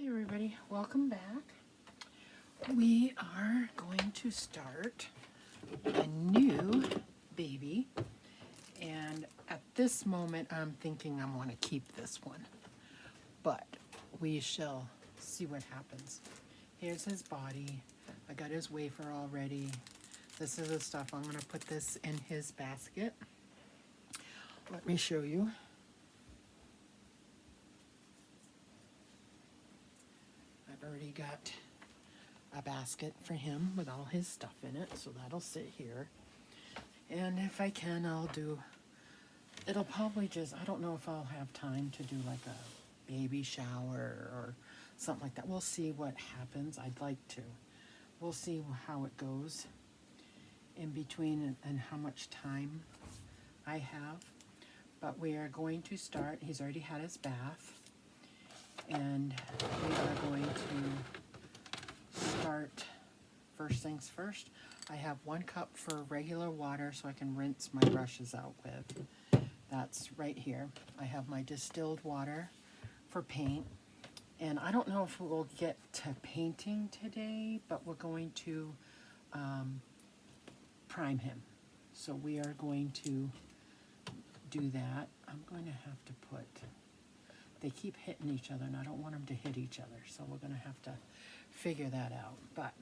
Hi everybody, welcome back. We are going to start a new baby, and at this moment I'm thinking I want to keep this one, but we shall see what happens. Here's his body. I got his wafer already. This is the stuff. I'm going to put this in his basket. Let me show you. I've already got a basket for him with all his stuff in it, so that'll sit here. And if I can, it'll probably just, I don't know if I'll have time to do like a baby shower or something like that. We'll see what happens. I'd like to. We'll see how it goes in between and how much time I have. But we are going to start. He's already had his bath. And we are going to start first things first. I have 1 cup for regular water so I can rinse my brushes out with. That's right here. I have my distilled water for paint. And I don't know if we'll get to painting today, but we're going to prime him. So we are going to do that. I'm going to have to put... They keep hitting each other, and I don't want them to hit each other, so we're going to have to figure that out. But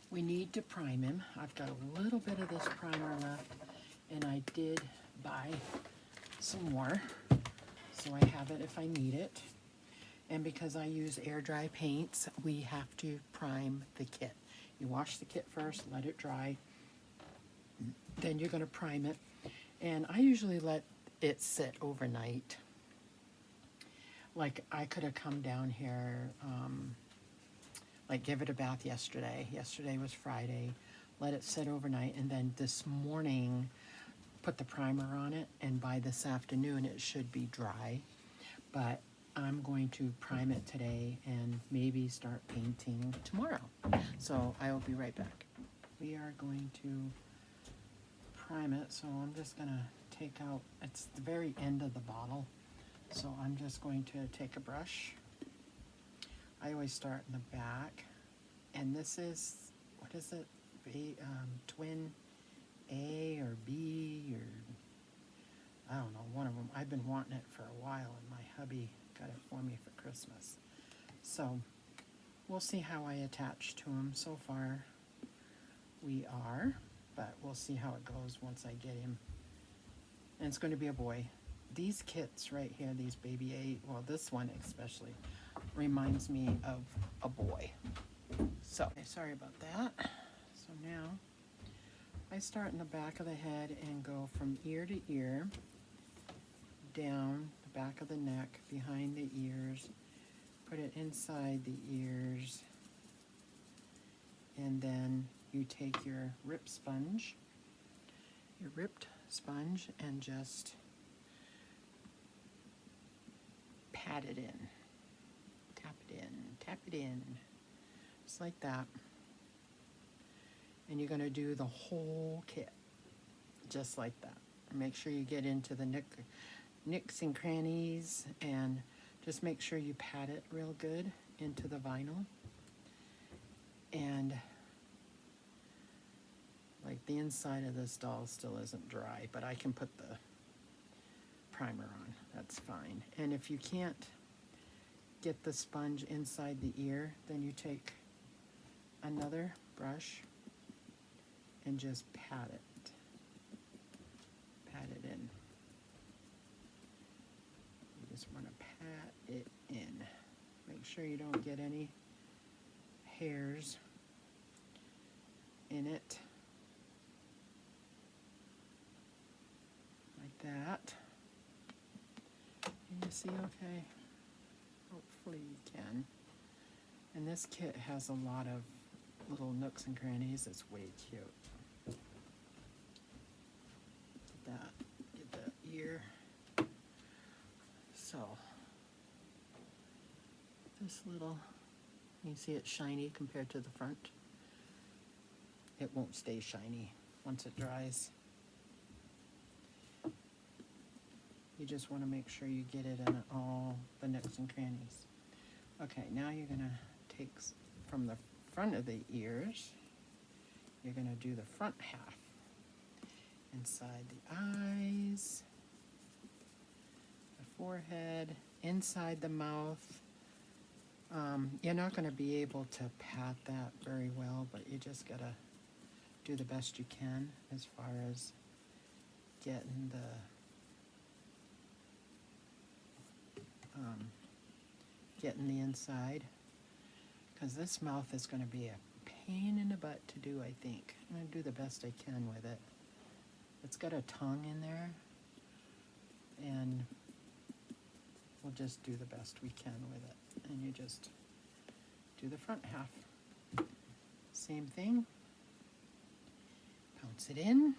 we need to prime him. I've got a little bit of this primer left, and I did buy some more, so I have it if I need it. And because I use air dry paints, we have to prime the kit. You wash the kit first, let it dry, then you're going to prime it. And I usually let it sit overnight. Like, I could have come down here, like give it a bath yesterday. Yesterday was Friday. Let it sit overnight, and then this morning put the primer on it, and by this afternoon it should be dry. But I'm going to prime it today and maybe start painting tomorrow. So I will be right back. We are going to prime it, so I'm just going to take out, it's the very end of the bottle. So I'm just going to take a brush. I always start in the back. And this is, what is it? Twin A or B or, I don't know, one of them. I've been wanting it for a while, and my hubby got it for me for Christmas. So we'll see how I attach to him. So far we are, but we'll see how it goes once I get him. And it's going to be a boy. These kits right here, these baby 8, well, this one especially, reminds me of a boy. So, sorry about that. So now, I start in the back of the head and go from ear to ear, down the back of the neck, behind the ears, put it inside the ears, and then you take your ripped sponge, and just pat it in, tap it in, just like that. And you're going to do the whole kit, just like that. Make sure you get into the nicks and crannies, and just make sure you pat it real good into the vinyl. And like the inside of this doll still isn't dry, but I can put the primer on, that's fine. And if you can't get the sponge inside the ear, then you take another brush and just pat it in. You just want to pat it in. Make sure you don't get any hairs in it, like that. Can you see okay? Hopefully you can. And this kit has a lot of little nooks and crannies. It's way cute. Get that ear. So, this little, you see it's shiny compared to the front. It won't stay shiny once it dries. You just want to make sure you get it in all the nooks and crannies. Okay, now you're gonna take from the front of the ears, you're gonna do the front half. Inside the eyes, the forehead, inside the mouth. You're not gonna be able to pat that very well, but you just gotta do the best you can as far as getting the inside, because this mouth is going to be a pain in the butt to do. I think I'm going to do the best I can with it. It's got a tongue in there, and we'll just do the best we can with it. And you just do the front half, same thing, pounce it in.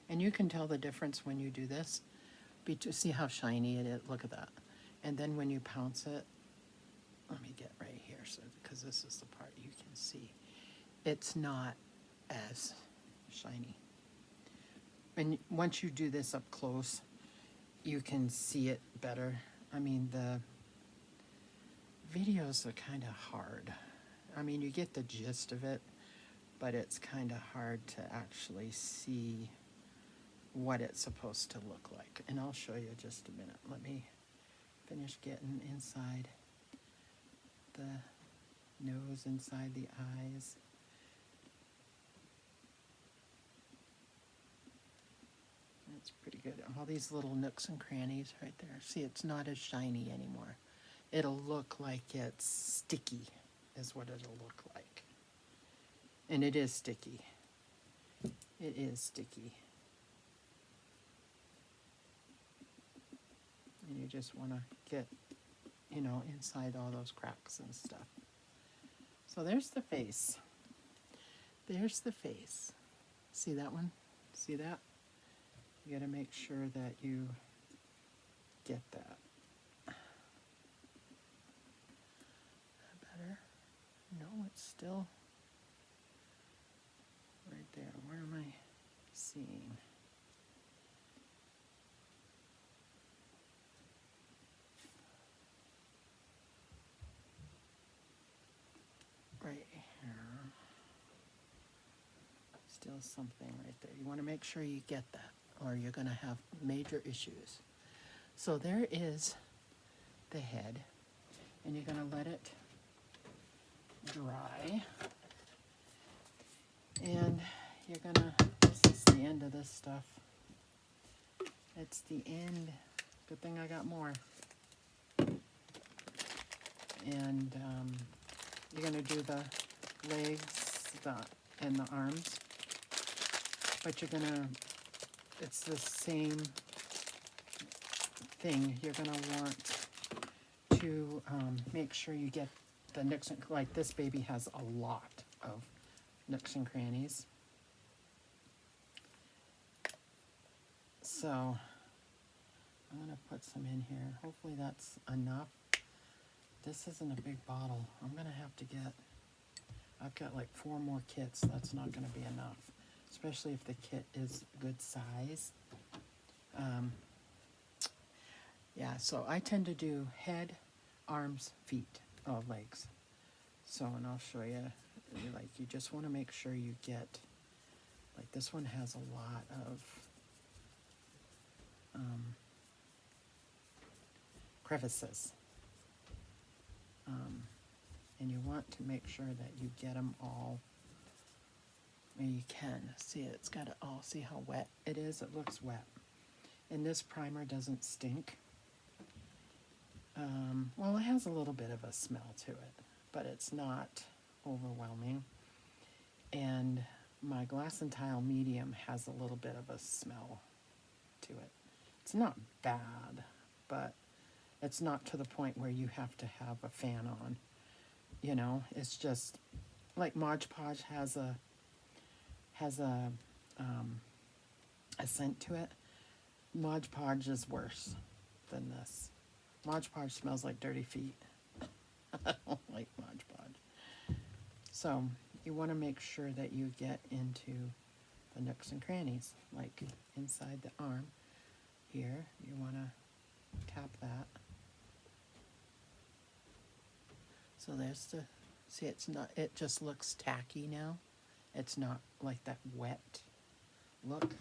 And you can tell the difference when you do this. See how shiny it is. Look at that. And then when you pounce it, let me get right here, so because this is the part you can see, it's not as shiny. And once you do this up close, you can see it better. I mean, the videos are kind of hard. I mean, you get the gist of it, but it's kind of hard to actually see what it's supposed to look like. And I'll show you just a minute. Let me finish getting inside the nose, inside the eyes. That's pretty good. All these little nooks and crannies right there. See, it's not as shiny anymore. It'll look like it's sticky, is what it'll look like. And it is sticky. It is sticky. And you just want to get, you know, inside all those cracks and stuff. So there's the face. There's the face. See that one? See that? You got to make sure that you get that. Better? No, it's still right there. Where am I seeing? Right here. Still something right there. You want to make sure you get that, or you're going to have major issues. So there is the head, and you're going to let it dry. And you're going to, this is the end of this stuff. It's the end. Good thing I got more. And you're going to do the legs and the arms. But you're going to, it's the same thing. You're going to want to make sure you get the nooks and, like this baby has a lot of nooks and crannies. So I'm going to put some in here. Hopefully that's enough. This isn't a big bottle. I'm going to have to get, I've got like 4 more kits. That's not going to be enough, especially if the kit is good size. Yeah, so I tend to do head, arms, feet, legs. So, and I'll show you, like, you just want to make sure you get, like, this one has a lot of crevices. And you want to make sure that you get them all where you can. See, it's got it all. See how wet it is? It looks wet. And this primer doesn't stink. Well, it has a little bit of a smell to it, but it's not overwhelming. And my Glass and Tile medium has a little bit of a smell to it. It's not bad, but it's not to the point where you have to have a fan on. You know, it's just like Mod Podge has a scent to it. Mod Podge is worse than this. Mod Podge smells like dirty feet. I don't like Mod Podge. So you want to make sure that you get into the nooks and crannies, like inside the arm here. You want to tap that. So there's the, see, it's not, it just looks tacky now. It's not like that wet look.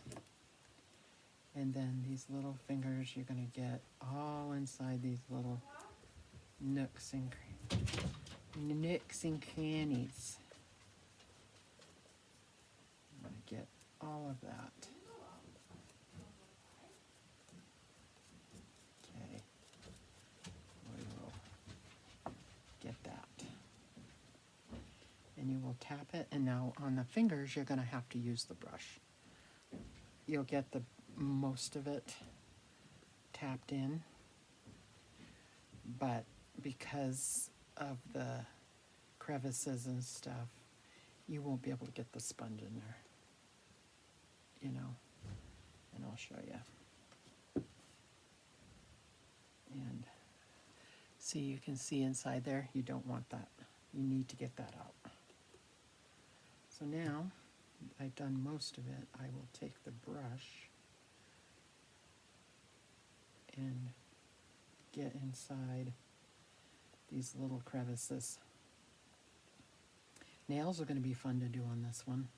And then these little fingers you're gonna get all inside these little nooks and crannies. I'm gonna get all of that. Okay, we will get that. And you will tap it, and now on the fingers you're gonna have to use the brush. You'll get the most of it tapped in, but because of the crevices and stuff, you won't be able to get the sponge in there, you know, and I'll show you. And see, you can see inside there, you don't want that. You need to get that out. So now, I've done most of it, I will take the brush and get inside these little crevices. Nails are going to be fun to do on this one.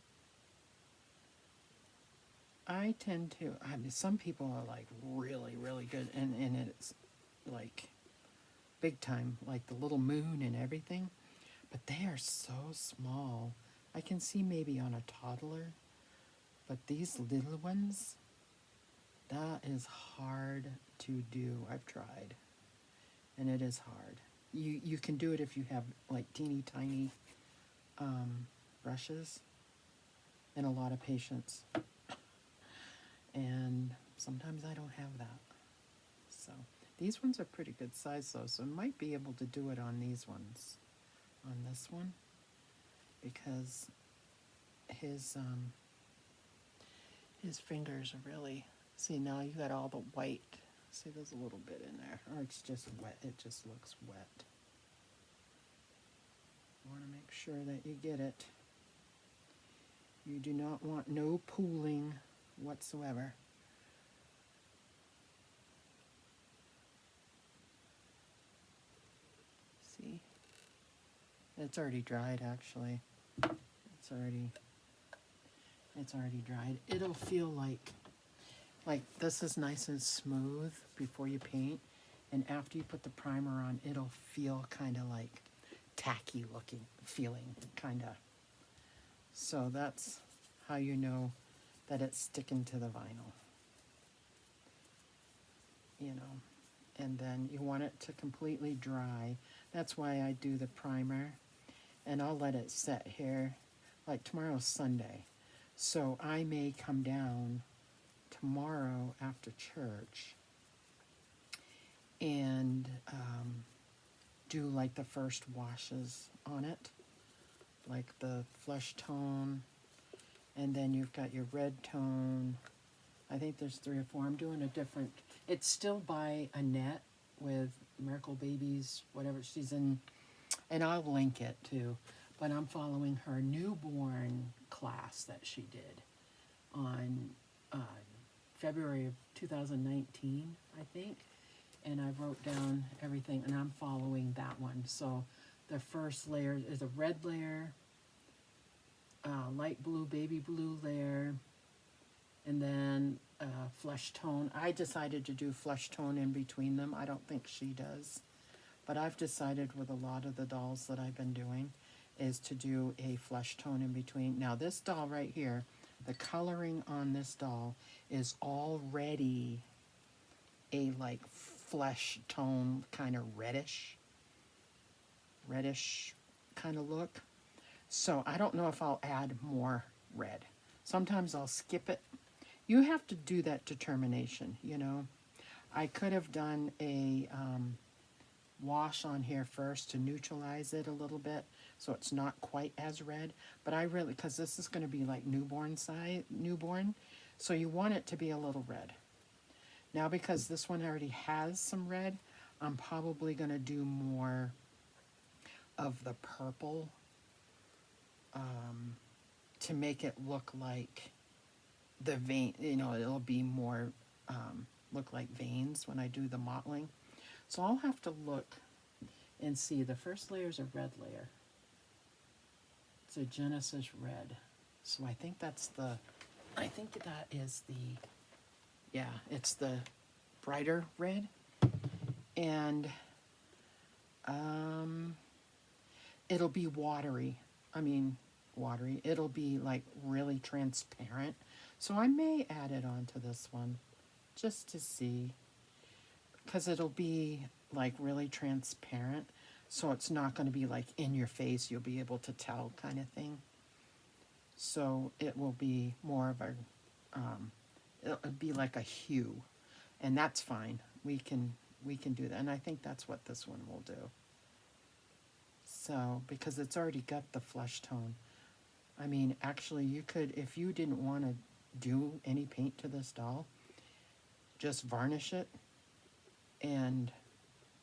I tend to, I mean, some people are like really, really good, and it's like big time, like the little moon and everything, but they are so small. I can see maybe on a toddler, but these little ones, that is hard to do. I've tried, and it is hard. You can do it if you have like teeny tiny brushes and a lot of patience. And sometimes I don't have that. So these ones are pretty good size though, so I might be able to do it on these ones, on this one, because his fingers are really, see, now you got all the white. See, there's a little bit in there, or it's just wet. It just looks wet. You want to make sure that you get it. You do not want no pooling whatsoever. See? It's already dried, actually. It's already dried. It'll feel like this is nice and smooth before you paint, and after you put the primer on, it'll feel kind of like tacky looking, feeling, kind of. So that's how you know that it's sticking to the vinyl. You know, and then you want it to completely dry. That's why I do the primer, and I'll let it set here. Like tomorrow's Sunday, so I may come down tomorrow after church and do like the first washes on it, like the flesh tone, and then you've got your red tone. I think there's 3 or 4. I'm doing a different, it's still by Annette with Miracle Babies, whatever she's in, and I'll link it too, but I'm following her newborn class that she did on February of 2019, I think, and I wrote down everything, and I'm following that one. So the first layer is a red layer, light blue, baby blue layer, and then flesh tone. I decided to do flesh tone in between them. I don't think she does, but I've decided with a lot of the dolls that I've been doing is to do a flesh tone in between. Now this doll right here, the coloring on this doll is already a like flesh tone, kind of reddish kind of look. So I don't know if I'll add more red. Sometimes I'll skip it. You have to do that determination, you know. I could have done a wash on here first to neutralize it a little bit so it's not quite as red, but I really, because this is going to be like newborn, so you want it to be a little red. Now because this one already has some red, I'm probably going to do more of the purple to make it look like the vein, you know, it'll be more look like veins when I do the mottling. So I'll have to look And see, the first layer is a red layer. It's a Genesis red. So I think that's the, I think that is the, yeah, it's the brighter red. And it'll be watery. I mean, watery. It'll be like really transparent. So I may add it onto this one just to see, because it'll be like really transparent. So it's not going to be like in your face. You'll be able to tell kind of thing. So it will be more of a, it'll be like a hue, and that's fine. We can do that, and I think that's what this one will do. So, because it's already got the flesh tone. I mean, actually, you could, if you didn't want to do any paint to this doll, just varnish it and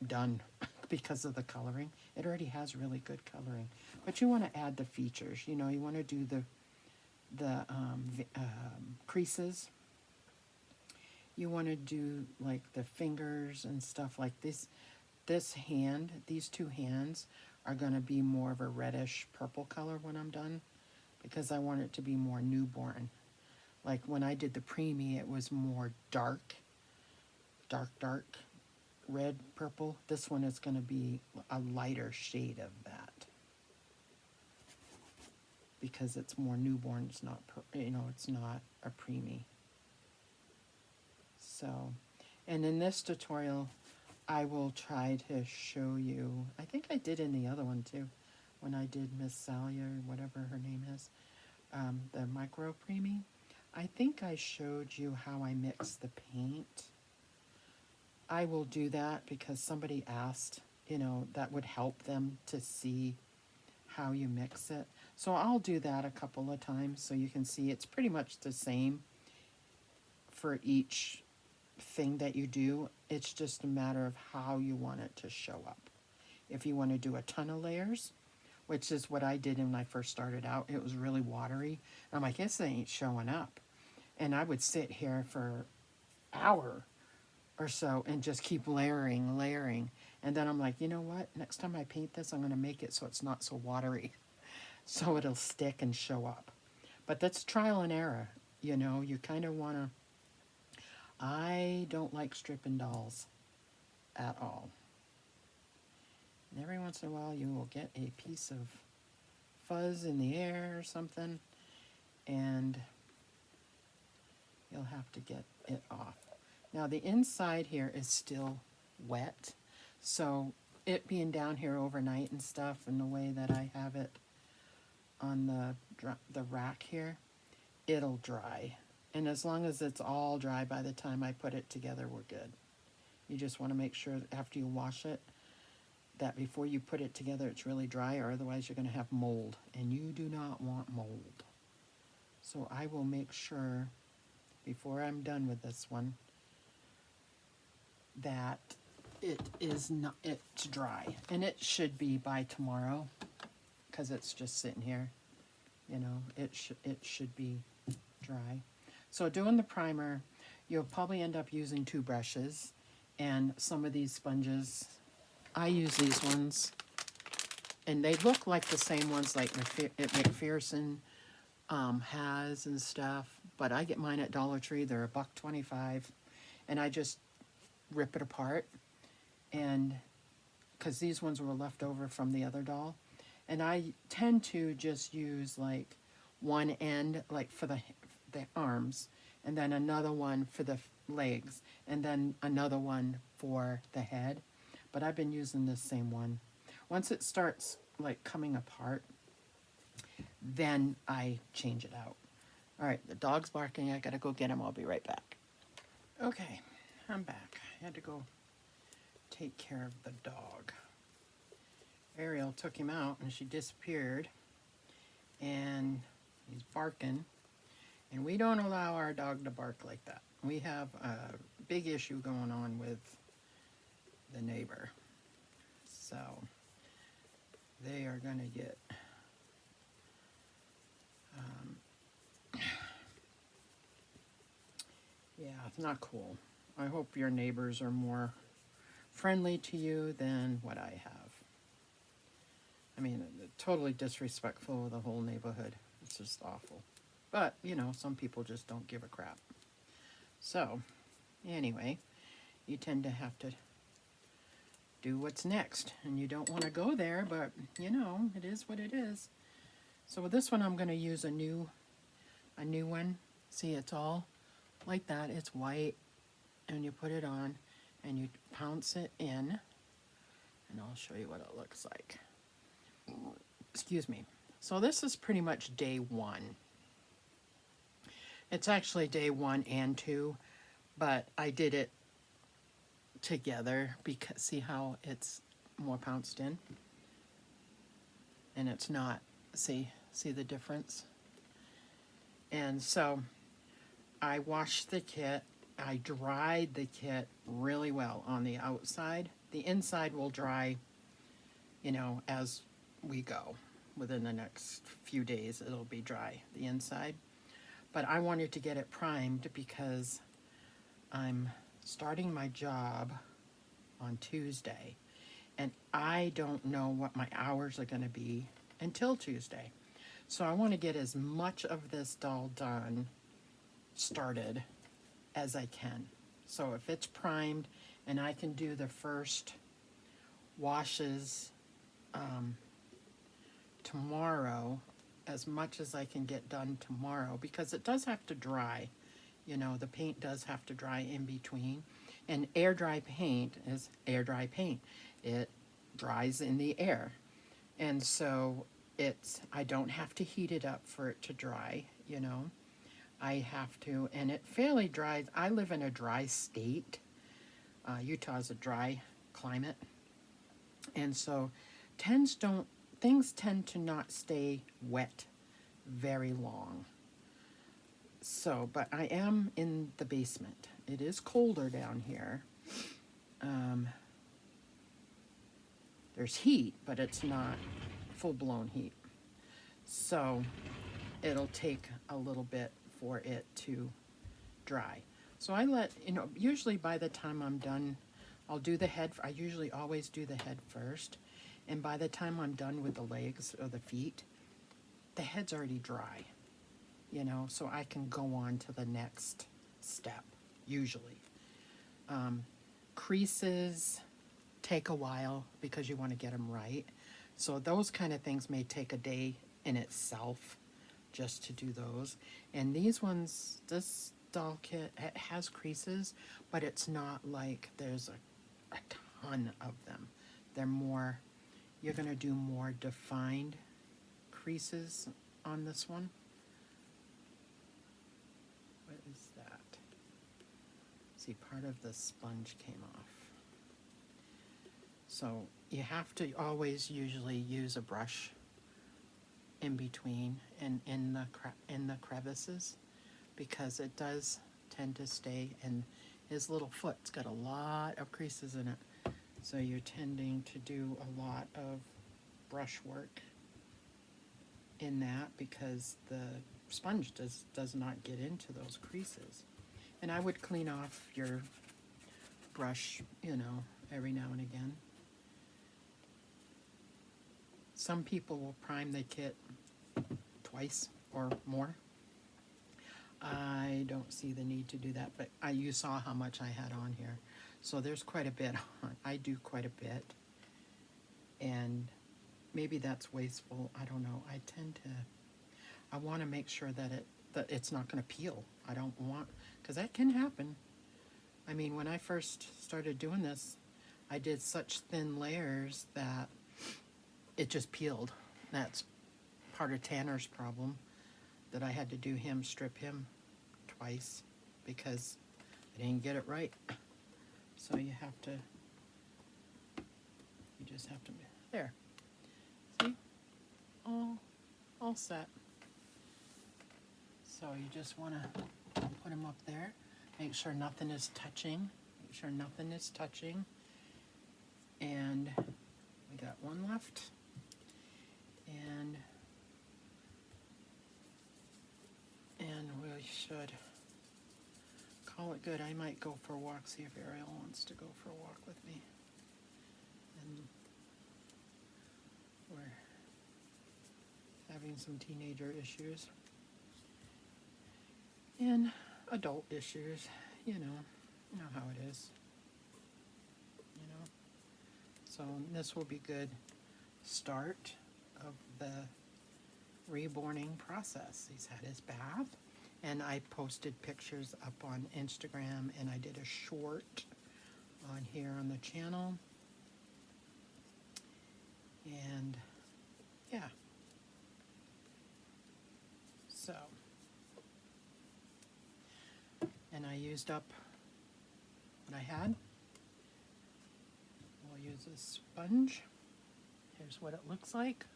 done because of the coloring. It already has really good coloring. But you want to add the features. You know, you want to do the creases. You want to do like the fingers and stuff like this. This hand, these two hands are going to be more of a reddish purple color when I'm done, because I want it to be more newborn. Like when I did the preemie, it was more dark red purple. This one is going to be a lighter shade of that, because it's more newborn. It's not, you know, it's not a preemie. So, and in this tutorial, I will try to show you, I think I did in the other one too, when I did Miss Salia, or whatever her name is, the micro preemie. I think I showed you how I mix the paint. I will do that because somebody asked, you know, that would help them to see how you mix it. So I'll do that a couple of times so you can see it's pretty much the same for each thing that you do. It's just a matter of how you want it to show up. If you want to do a ton of layers, which is what I did when I first started out, it was really watery. And I'm like, this ain't showing up. And I would sit here for an hour or so and just keep layering. And then I'm like, you know what? Next time I paint this, I'm going to make it so it's not so watery, so it'll stick and show up. But that's trial and error. You know, you kind of want to, I don't like stripping dolls at all. And every once in a while you will get a piece of fuzz in the air or something, and you'll have to get it off. Now the inside here is still wet, so it being down here overnight and stuff, and the way that I have it on the rack here, it'll dry. And as long as it's all dry by the time I put it together, we're good. You just want to make sure that after you wash it, that before you put it together it's really dry, or otherwise you're going to have mold, and you do not want mold. So I will make sure before I'm done with this one that it's dry, and it should be by tomorrow, because it's just sitting here. You know, it should be dry. So doing the primer, you'll probably end up using 2 brushes and some of these sponges. I use these ones, and they look like the same ones like McPherson has and stuff, but I get mine at Dollar Tree. They're $1.25, and I just rip it apart, and because these ones were left over from the other doll, and I tend to just use like one end like for the arms, and then another one for the legs, and then another one for the head. But I've been using this same one. Once it starts like coming apart, then I change it out. All right, the dog's barking. I gotta go get him. I'll be right back. Okay, I'm back. I had to go take care of the dog. Ariel took him out and she disappeared, and he's barking, and we don't allow our dog to bark like that. We have a big issue going on with the neighbor, so they are gonna get yeah, it's not cool. I hope your neighbors are more friendly to you than what I have. mean, totally disrespectful of the whole neighborhood. It's just awful. But, you know, some people just don't give a crap. So, anyway, you tend to have to do what's next. And you don't want to go there, but, you know, it is what it is. So with this one, I'm going to use a new one. See, it's all like that. It's white. And you put it on, and you pounce it in. And I'll show you what it looks like. Excuse me. So this is pretty much day 1. It's actually day 1 and 2, but I did it together because see how it's more pounced in? And it's not, see the difference? And so I washed the kit. I dried the kit really well on the outside. The inside will dry, you know, as we go. Within the next few days, it'll be dry, the inside. But I wanted to get it primed because I'm starting my job on Tuesday. And I don't know what my hours are going to be until Tuesday. So I want to get as much of this doll done, started, as I can. So if it's primed and I can do the first washes tomorrow, as much as I can get done tomorrow, because it does have to dry. You know, the paint does have to dry in between. And air dry paint is air dry paint. It dries in the air. And so I don't have to heat it up for it to dry, you know. I have to, and it fairly dries. I live in a dry state. Utah's a dry climate. And so things tend to not stay wet very long. So, but I am in the basement. It is colder down here. There's heat, but it's not full-blown heat. So it'll take a little bit for it to dry. So I let, you know, usually by the time I'm done, I'll do the head. I usually always do the head first. And by the time I'm done with the legs or the feet, the head's already dry, you know, so I can go on to the next step, usually. Creases take a while because you want to get them right. So those kind of things may take a day in itself just to do those. And these ones, this doll kit, it has creases, but it's not like there's a ton of them. They're more, you're going to do more defined creases on this one. What is that? See, part of the sponge came off. So you have to always usually use a brush in between and in the crevices, because it does tend to stay, and his little foot's got a lot of creases in it. So you're tending to do a lot of brush work in that because the sponge does not get into those creases. And I would clean off your brush, you know, every now and again. Some people will prime the kit twice or more. I don't see the need to do that, but you saw how much I had on here. So there's quite a bit on. I do quite a bit. And maybe that's wasteful. I don't know. I want to make sure that it's not going to peel. I don't want, because that can happen. I mean, when I first started doing this, I did such thin layers that it just peeled. That's part of Tanner's problem, that I had to strip him twice because I didn't get it right. So you just have to, there. See? All set. So you just want to put them up there. Make sure nothing is touching. Make sure nothing is touching. And we got one left. And we should call it good. I might go for a walk, see if Ariel wants to go for a walk with me. And having some teenager issues and adult issues, you know how it is, you know. So this will be good start of the reborning process. He's had his bath, and I posted pictures up on Instagram, and I did a short on here on the channel, and yeah, so, and I used up what I had. We'll use a sponge. Here's what it looks like.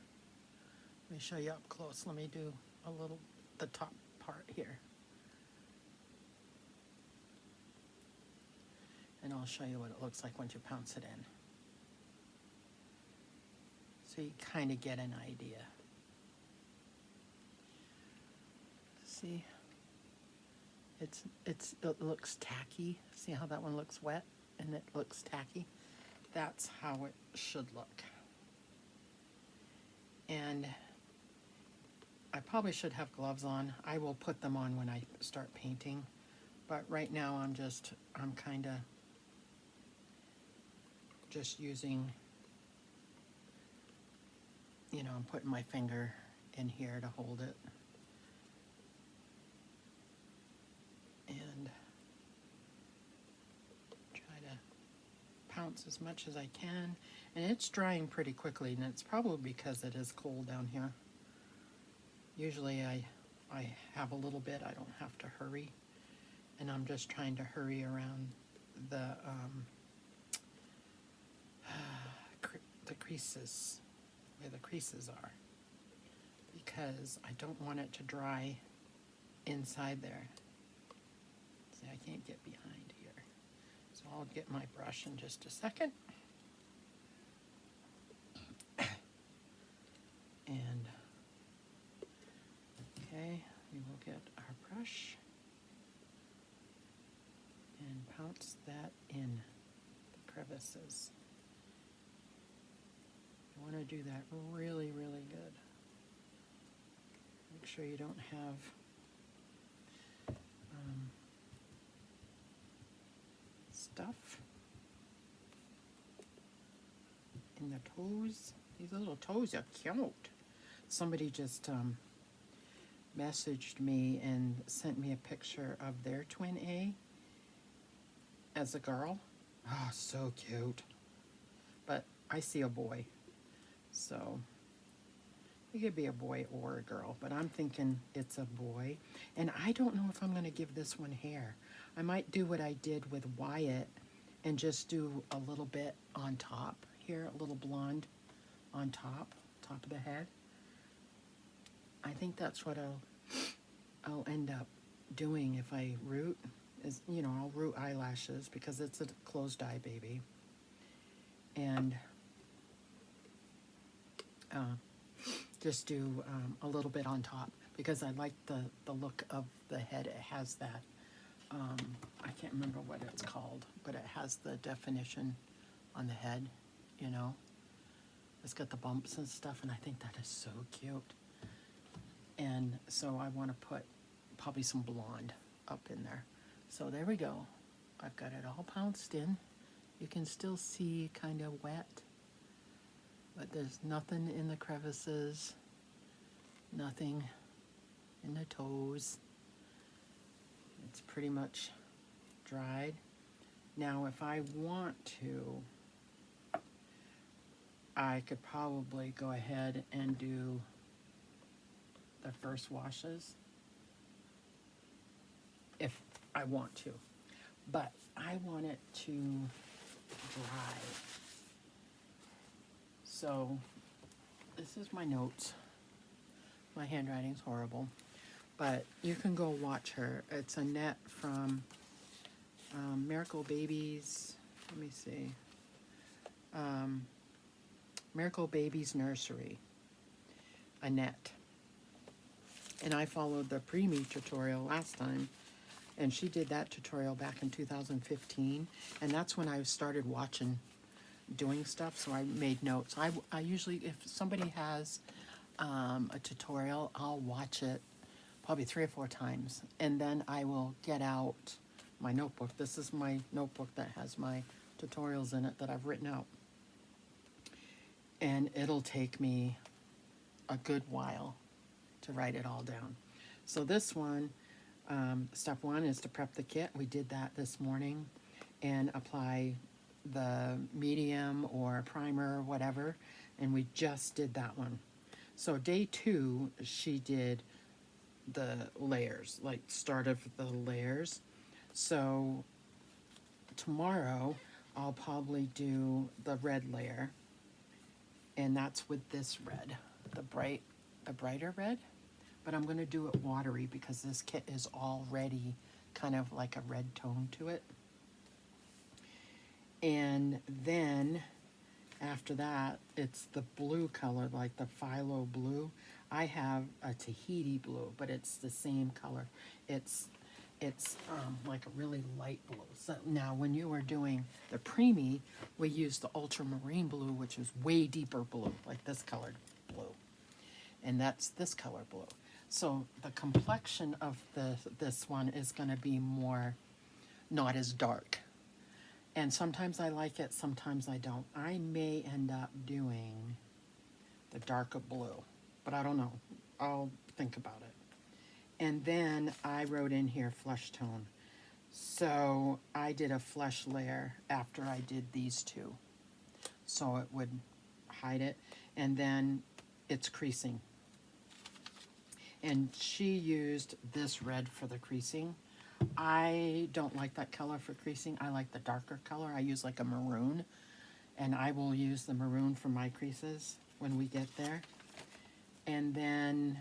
Let me show you up close. Let me do a little, the top part here. And I'll show you what it looks like once you pounce it in. So you kind of get an idea. See? It looks tacky. See how that one looks wet and it looks tacky? That's how it should look. And I probably should have gloves on. I will put them on when I start painting. But right now I'm kind of just using, you know, I'm putting my finger in here to hold it. And try to pounce as much as I can. And it's drying pretty quickly, and it's probably because it is cold down here. Usually I have a little bit, I don't have to hurry. And I'm just trying to hurry around the creases, where the creases are, because I don't want it to dry inside there. See, I can't get behind here. So I'll get my brush in just a second. And, okay, we will get our brush and pounce that in the crevices. You want to do that really, really good. Make sure you don't have stuff in the toes. These little toes are cute. Somebody just messaged me and sent me a picture of their twin A as a girl. Oh, so cute. But I see a boy. So it could be a boy or a girl, but I'm thinking it's a boy. And I don't know if I'm going to give this one hair. I might do what I did with Wyatt and just do a little bit on top here, a little blonde on top of the head. I think that's what I'll end up doing if I root, is, you know, I'll root eyelashes because it's a closed eye baby. And just do a little bit on top because I like the look of the head. It has that, I can't remember what it's called, but it has the definition on the head, you know. It's got the bumps and stuff, and I think that is so cute. And so I want to put probably some blonde up in there. So there we go. I've got it all pounced in. You can still see kind of wet, but there's nothing in the crevices, nothing in the toes. It's pretty much dried. Now if I want to, I could probably go ahead and do the first washes if I want to, but I want it to dry. So this is my notes. My handwriting's horrible, but you can go watch her. It's Annette from Miracle Babies. Let me see. Miracle Babies Nursery. Annette. And I followed the pre-me tutorial last time, and she did that tutorial back in 2015, and that's when I started watching doing stuff, so I made notes. I usually, if somebody has a tutorial, I'll watch it probably 3 or 4 times, and then I will get out my notebook. This is my notebook that has my tutorials in it that I've written out. And it'll take me a good while to write it all down. So this one, step 1 is to prep the kit. We did that this morning, and apply the medium or primer or whatever, and we just did that one. So day 2, she did the layers, like start of the layers. So tomorrow I'll probably do the red layer, and that's with this red, the brighter red, but I'm going to do it watery because this kit is already kind of like a red tone to it. And then after that, it's the blue color, like the phthalo blue. I have a Tahiti blue, but it's the same color. It's like a really light blue. So now when you were doing the preemie, we used the ultramarine blue, which is way deeper blue, like this colored blue. And that's this color blue. So the complexion of this one is going to be more, not as dark. And sometimes I like it, sometimes I don't. I may end up doing the darker blue, but I don't know. I'll think about it. And then I wrote in here flesh tone. So I did a flesh layer after I did these two, so it would hide it. And then it's creasing. And she used this red for the creasing. I don't like that color for creasing. I like the darker color. I use like a maroon, and I will use the maroon for my creases when we get there. And then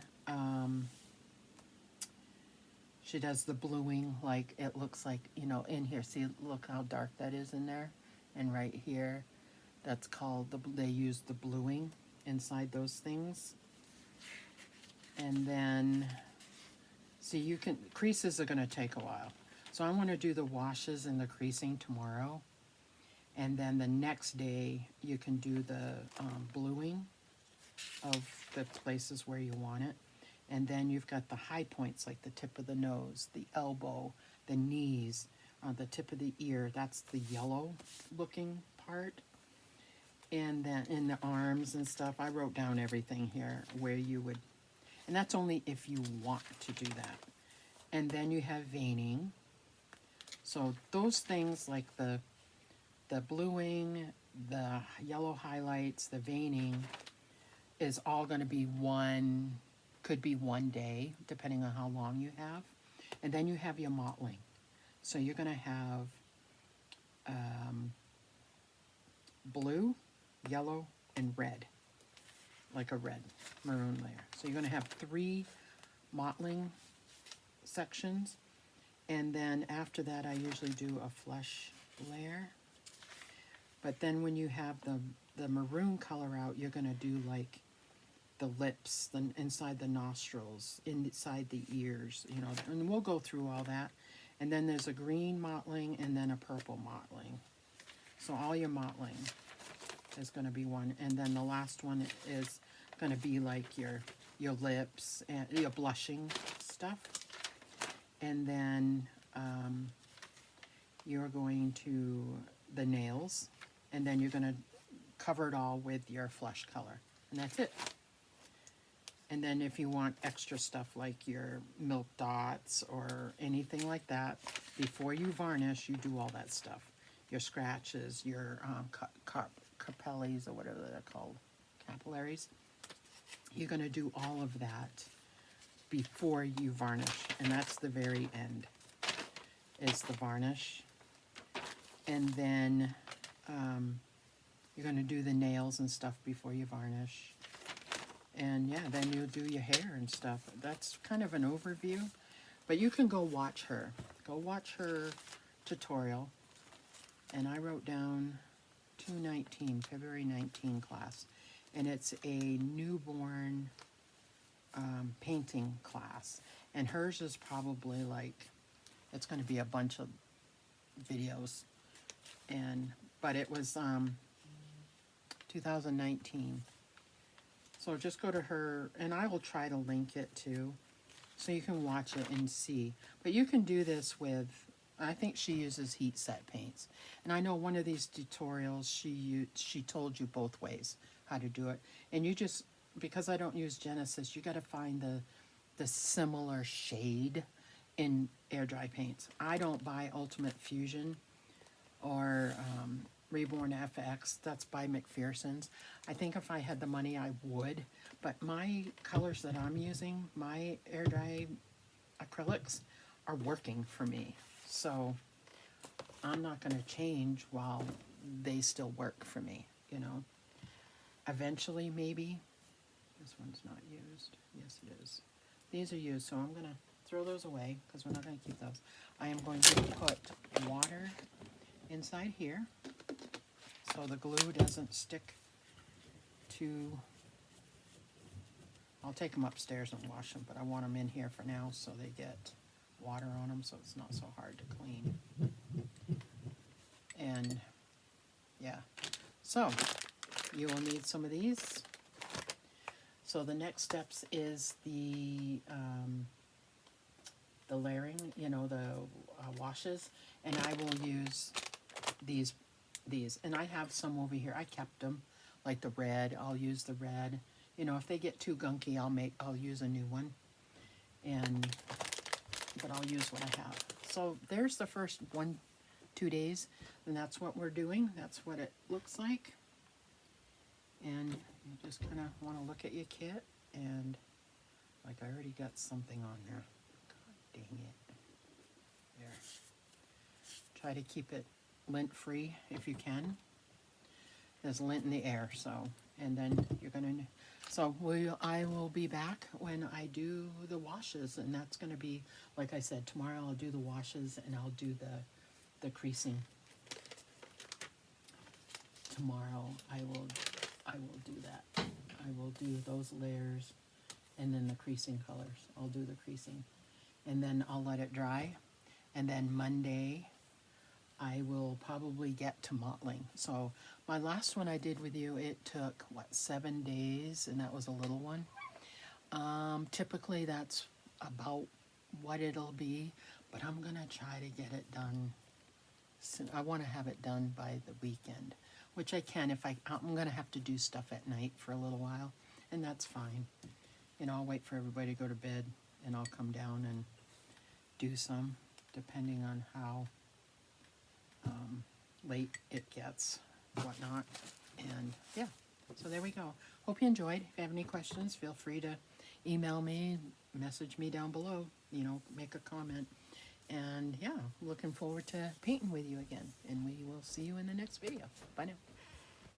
she does the bluing, like it looks like, you know, in here. See, look how dark that is in there. And right here, that's called, they use the bluing inside those things. And then, see, you can, creases are going to take a while. So I want to do the washes and the creasing tomorrow. And then the next day, you can do the bluing of the places where you want it. And then you've got the high points, like the tip of the nose, the elbow, the knees, the tip of the ear. That's the yellow looking part. And then in the arms and stuff, I wrote down everything here where you would, and that's only if you want to do that. And then you have veining. So those things like the bluing, the yellow highlights, the veining is all going to be one, could be one day, depending on how long you have. And then you have your mottling. So you're going to have blue, yellow, and red, like a red maroon layer. So you're going to have 3 mottling sections, and then after that I usually do a flesh layer. But then when you have the maroon color out, you're going to do like the lips, the inside the nostrils, inside the ears, you know, and we'll go through all that. And then there's a green mottling and then a purple mottling. So all your mottling is going to be one, and then the last one is going to be like your lips and your blushing stuff. And then you're going to the nails, and then you're going to cover it all with your flesh color, and that's it. And then if you want extra stuff like your milk dots or anything like that, before you varnish, you do all that stuff. Your scratches, your capellis, or whatever they're called, capillaries. You're going to do all of that before you varnish, and that's the very end, is the varnish. And then you're going to do the nails and stuff before you varnish. And yeah, then you'll do your hair and stuff. That's kind of an overview, but you can go watch her. Go watch her tutorial. And I wrote down 2/19, February 19 class. And it's a newborn painting class. And hers is probably like, it's going to be a bunch of videos. But it was 2019. So just go to her, and I will try to link it too, so you can watch it and see. But you can do this with, I think she uses heat set paints. And I know one of these tutorials, she told you both ways how to do it. And you just, because I don't use Genesis, you got to find the similar shade in air dry paints. I don't buy Ultimate Fusion or Reborn FX. That's by McPherson's. I think if I had the money, I would. But my colors that I'm using, my air dry acrylics, are working for me. So I'm not going to change while they still work for me, you know. Eventually, maybe. This one's not used. Yes, it is. These are used, so I'm going to throw those away because we're not going to keep those. I am going to put water inside here so the glue doesn't stick to... I'll take them upstairs and wash them, but I want them in here for now so they get water on them so it's not so hard to clean. And yeah, so you will need some of these. So the next steps is the layering, you know, the washes, and I will use these, and I have some over here. I kept them, like the red. I'll use the red. You know, if they get too gunky, I'll use a new one, but I'll use what I have. So there's the first 1-2 days, and that's what we're doing. That's what it looks like. And you just kind of want to look at your kit, and like I already got something on there. God dang it. There. Try to keep it lint free if you can. There's lint in the air, so, and then you're gonna, so I will be back when I do the washes, and that's gonna be, like I said, tomorrow I'll do the washes and I'll do the creasing. Tomorrow I will do that. I will do those layers and then the creasing colors. I'll do the creasing and then I'll let it dry, and then Monday I will probably get to mottling. So my last one I did with you, it took, what, 7 days, and that was a little one. Typically that's about what it'll be, but I'm going to try to get it done. I want to have it done by the weekend, which I can if I'm going to have to do stuff at night for a little while, and that's fine. You know, I'll wait for everybody to go to bed, and I'll come down and do some, depending on how late it gets, whatnot. And yeah, so there we go. Hope you enjoyed. If you have any questions, feel free to email me, message me down below, you know, make a comment. And yeah, looking forward to painting with you again, and we will see you in the next video. Bye now.